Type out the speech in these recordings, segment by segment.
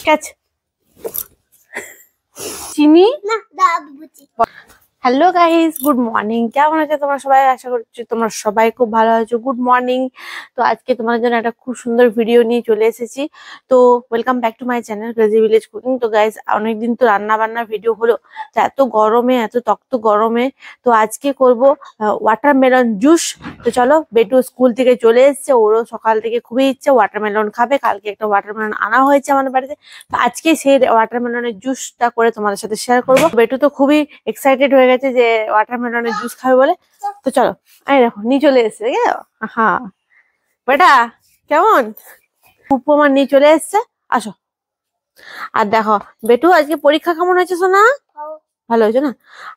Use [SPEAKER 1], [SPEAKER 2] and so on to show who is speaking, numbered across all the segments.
[SPEAKER 1] Catch চিনি
[SPEAKER 2] না দাদু বুঝি।
[SPEAKER 1] Hello guys, good morning. কেমন আছো তোমরা সবাই? আশা করছি তোমরা সবাই খুব ভালো আছো। Good morning. তো আজকে তোমাদের জন্য একটা খুব সুন্দর ভিডিও নিয়ে চলে এসেছি। তো welcome back to my channel crazy village cooking. তো গাইস, অনেকদিন তো রান্না বান্নার ভিডিও হলো, তো এত গরমে, এত তক্ত গরমে, তো আজকে করব ওয়াটারমেলন জুস। তো চলো, বেটু স্কুল থেকে চলে এসেছে, ওরও সকাল থেকে খুবই ইচ্ছে ওয়াটারমেলন খাবে। কালকে একটা ওয়াটারমেলন আনা হয়েছে আমাদের বাড়িতে, তো আজকে সেই ওয়াটারমেলনের জুসটা করে তোমাদের সাথে শেয়ার করবো। বেটু তো খুবই এক্সাইটেড হয়ে গেছে যে ওয়াটারমেলনের জুস খাবে বলে। তো চলো, এই দেখো নিয়ে চলে এসছে। হ্যাঁ বেটা, কেমন? পুপু আমার নিয়ে চলে এসছে, আসো। আর দেখো বেটু আজকে পরীক্ষা কেমন হয়েছে সোনা? ভালো হয়েছে না?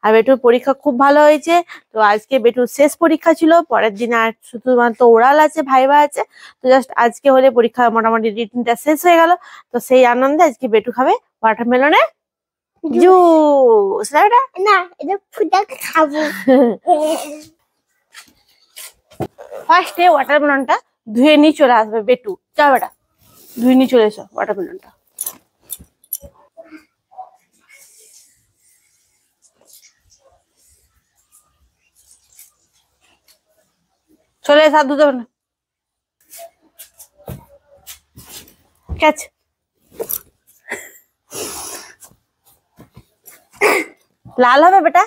[SPEAKER 1] আর বেটুর পরীক্ষা খুব ভালো হয়েছে। তো আজকে বেটুর শেষ পরীক্ষা ছিল, পরের দিন আর শুধুমাত্র ওরাল আছে, ভাইবা আছে। তো জাস্ট আজকে হলে পরীক্ষা মোটামুটি রিটিনটা শেষ হয়ে গেল। তো সেই আনন্দে আজকে বেটু খাবে ওয়াটারমেলনের জুস।
[SPEAKER 2] না এটা ফুটা খাবো।
[SPEAKER 1] ফার্স্টে ওয়াটারমেলনটা ধুয়ে নিয়ে চলে আসবে বেটু। যা বেটা, ধুয়ে নিয়ে চলে এসো ওয়াটারমেলনটা। চলে এসে হাত ধুতে হবে না। ক্যাচ লাল হবে বেটা,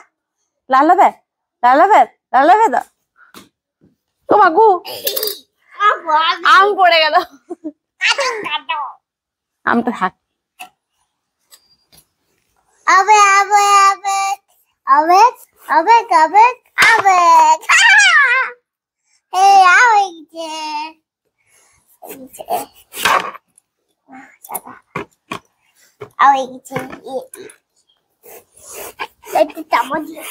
[SPEAKER 1] লাল হবে, লাল হবে, লাল হবে তো। ও মাগু, আম পড়ে গেল। আমটা থাক।
[SPEAKER 2] আবে আবে আবে আবে আবে আবে আবে এই আবে যে আবে যে একটু চামচ দিয়ে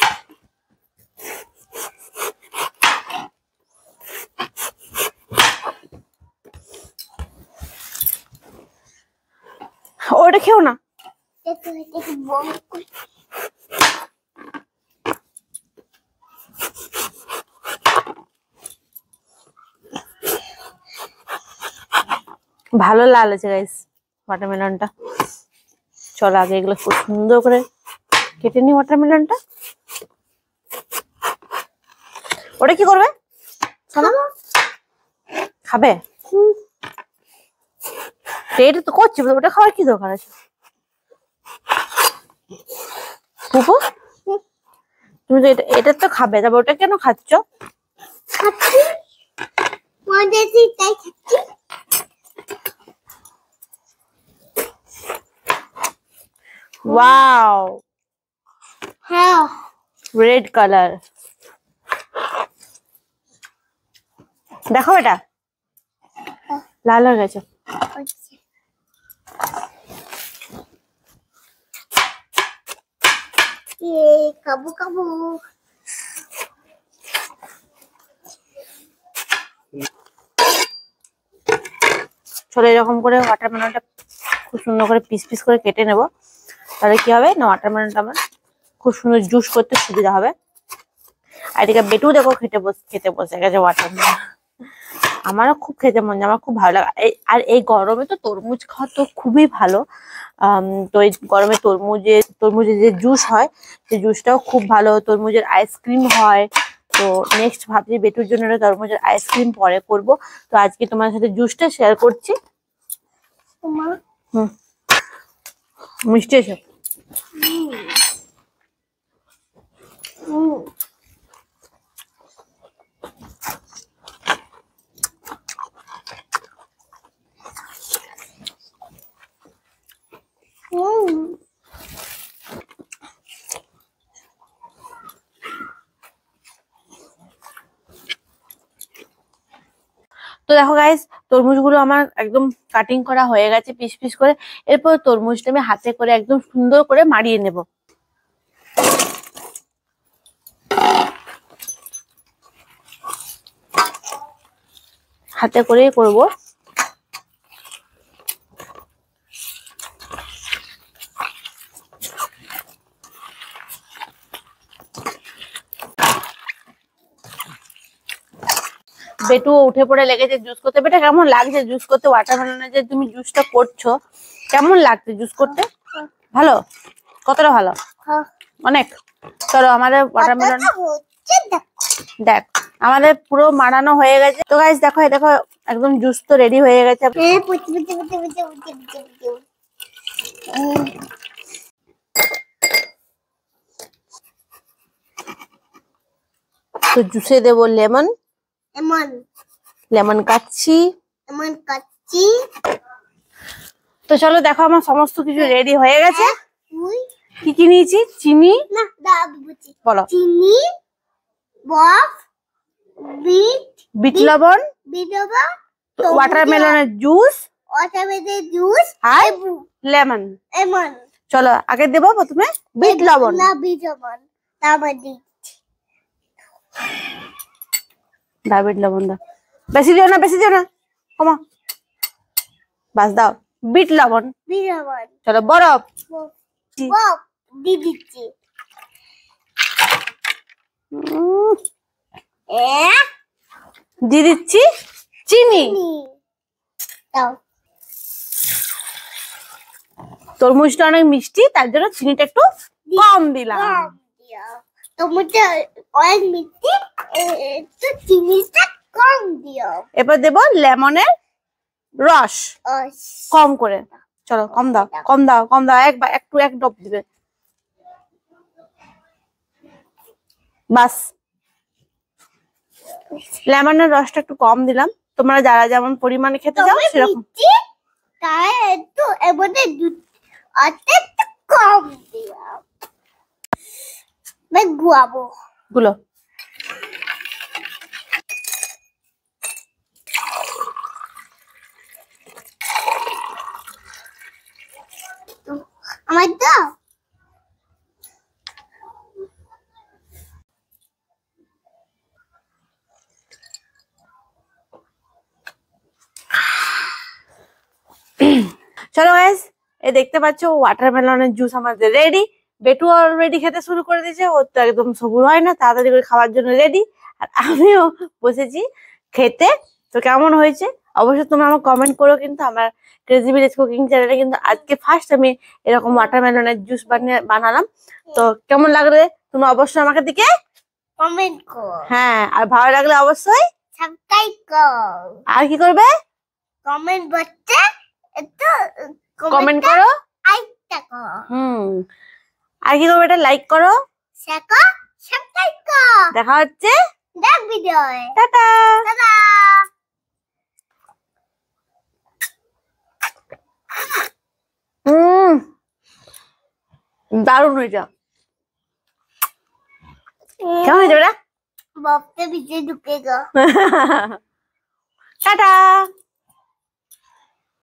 [SPEAKER 1] ওটা খেও না।
[SPEAKER 2] একটু বম
[SPEAKER 1] ভালো লাল আছে গাইস ওয়াটারমেলনটা। চলো আগে এগুলো খুব সুন্দর করে কেটে নি ওয়াটারমেলনটা। ওটা কি করবে সোনা? খাবে? এটা তো করছি, ওটা খাওয়ার কি দরকার আছে? পুপু, তুমি তো এটা তো খাবে, তবে ওটা কেন খাচ্ছ?
[SPEAKER 2] খাচ্ছি মজা তাই খাচ্ছি।
[SPEAKER 1] ওয়াও,
[SPEAKER 2] হ্যাঁ
[SPEAKER 1] রেড কালার। দেখো এটা লাল হয়ে গেছে।
[SPEAKER 2] কাবু কাবু
[SPEAKER 1] চলো এরকম করে ওয়াটারমেলনটা খুব সুন্দর করে পিস পিস করে কেটে নেব। তাহলে কি হবে না, ওয়াটারমেলনটা আমার খুব সুন্দর জুস করতে সুবিধা হবে। আর এদিকে বেটু দেখো খেতে বসে গেছে ওয়াটারমেলন। আমারও খুব খেতে মন যায়, আমার খুব ভালো লাগে। আর এই গরমে তো তরমুজ খাওয়া তো খুবই ভালো। তো এই গরমে তরমুজের যে জুস হয়, সেই জুসটাও খুব ভালো। তরমুজের আইসক্রিম হয়। তো নেক্সট ভাবছি বেটুর জন্য একটা তরমুজের আইসক্রিম পরে করব। তো আজকে তোমার সাথে জুসটা শেয়ার করছি। হুম, মিষ্টি এসে তো দেখো গাইস, তরমুজগুলো আমার একদম কাটিং করা হয়ে গেছে পিস পিস করে। এরপর তরমুজটা আমি হাতে করে একদম সুন্দর করে মাড়িয়ে নেব। হাতে করেই করব। বেটু উঠে পড়ে লেগেছে জুস করতে। বেটা কেমন লাগছে জুস করতে? ওয়াটারমেলনের যে তুমি জুসটা করছো, কেমন লাগছে জুস করতে? ভালো? কতটা ভালো?
[SPEAKER 2] হ্যাঁ
[SPEAKER 1] অনেক। চলো আমাদের ওয়াটারমেলন
[SPEAKER 2] হচ্ছে দেখো
[SPEAKER 1] দেখ, আমাদের পুরো মানানো হয়ে গেছে। তো গাইস দেখো, এই দেখো একদম জুস তো রেডি হয়ে গেছে।
[SPEAKER 2] পুচি পুচি পুচি পুচি পুচি পুচি পুচি
[SPEAKER 1] তো জুসে দেবো লেমন,
[SPEAKER 2] এমন
[SPEAKER 1] লেমন কাটছি।
[SPEAKER 2] এমন কাচ্চি
[SPEAKER 1] তো চলো দেখো আমার সমস্ত কিছু রেডি হয়ে গেছে।
[SPEAKER 2] তুই
[SPEAKER 1] কি কি নিয়েছি? চিনি,
[SPEAKER 2] না দাবি বুঝি
[SPEAKER 1] বলো,
[SPEAKER 2] চিনি বফ বিট
[SPEAKER 1] বিট লবণ,
[SPEAKER 2] বিদবা
[SPEAKER 1] ওয়াটারমেলনের জুস
[SPEAKER 2] ওয়াটারমেলনের জুস
[SPEAKER 1] আর লেমন।
[SPEAKER 2] এমন
[SPEAKER 1] চলো আগে দেবো প্রথমে বিট লবণ।
[SPEAKER 2] না বিদবন তারপর দি
[SPEAKER 1] দাও বিট লবণ দাও, বেশি দিও না, বেশি দিও না, কমা, বাস দাও বিট লবণ।
[SPEAKER 2] বিদবন
[SPEAKER 1] চলো বরফ
[SPEAKER 2] বফ দি দিচ্ছি
[SPEAKER 1] উম,
[SPEAKER 2] এ
[SPEAKER 1] দিয়ে দিচ্ছি চিনি।
[SPEAKER 2] দাও
[SPEAKER 1] তরমুজটা অনেক মিষ্টি, তার জন্য চিনিটা একটু কম দিলাম।
[SPEAKER 2] কম দিও টমেটো অনেক মিষ্টি একটু চিনিটা কম দিও
[SPEAKER 1] এবার দেবো লেমনের রস কম করে। চলো কম দাও, কম দাও, কম দাও, একবার একটু এক ডব দিবে বাস। লেমনের রসটা একটু কম দিলাম, তোমরা যারা যেমন পরিমাণে খেতে চাও সেরকম।
[SPEAKER 2] তাই একটু এবারে দুধ একটু কম দিও मैं गुआबो
[SPEAKER 1] গুলো
[SPEAKER 2] আমার তো
[SPEAKER 1] চলো গাইস, এই দেখতে পাচ্ছ ওয়াটারমেলনের জুস আমাদের রেডি। বেটু অলরেডি খেতে শুরু করে দিয়েছে, ওর তো একদম সবুর হয় না, তাড়াতাড়ি করে খাওয়ার জন্য রেডি। আর আমিও বসেছি খেতে। তো কেমন হয়েছে অবশ্যই তোমরা আমার কমেন্ট করো। কিন্তু আমার ক্রেজি ভিলেজ কুকিং চ্যানেলে কিন্তু আজকে ফার্স্ট আমি এরকম ওয়াটারমেলনের জুস বানালাম। তো কেমন লাগলে তোমরা অবশ্যই আমাকে দিকে
[SPEAKER 2] কমেন্ট কর
[SPEAKER 1] হ্যাঁ, আর ভালো লাগলে অবশ্যই
[SPEAKER 2] সাবস্ক্রাইব কর
[SPEAKER 1] আর কি করবে,
[SPEAKER 2] কমেন্ট বক্সে একটু
[SPEAKER 1] কমেন্ট করো।
[SPEAKER 2] আইটা কর
[SPEAKER 1] আর কি করবে, এটা লাইক করো।
[SPEAKER 2] শেখো সাবস্ক্রাইব কর
[SPEAKER 1] দেখা হচ্ছে
[SPEAKER 2] দেখ ভিডিও
[SPEAKER 1] টাটা।
[SPEAKER 2] টাটা
[SPEAKER 1] দারুণ হয়েছে। কেমন হয়েছে ওটা?
[SPEAKER 2] বক্সে ভিতরে ঢুকে গো
[SPEAKER 1] টাটা।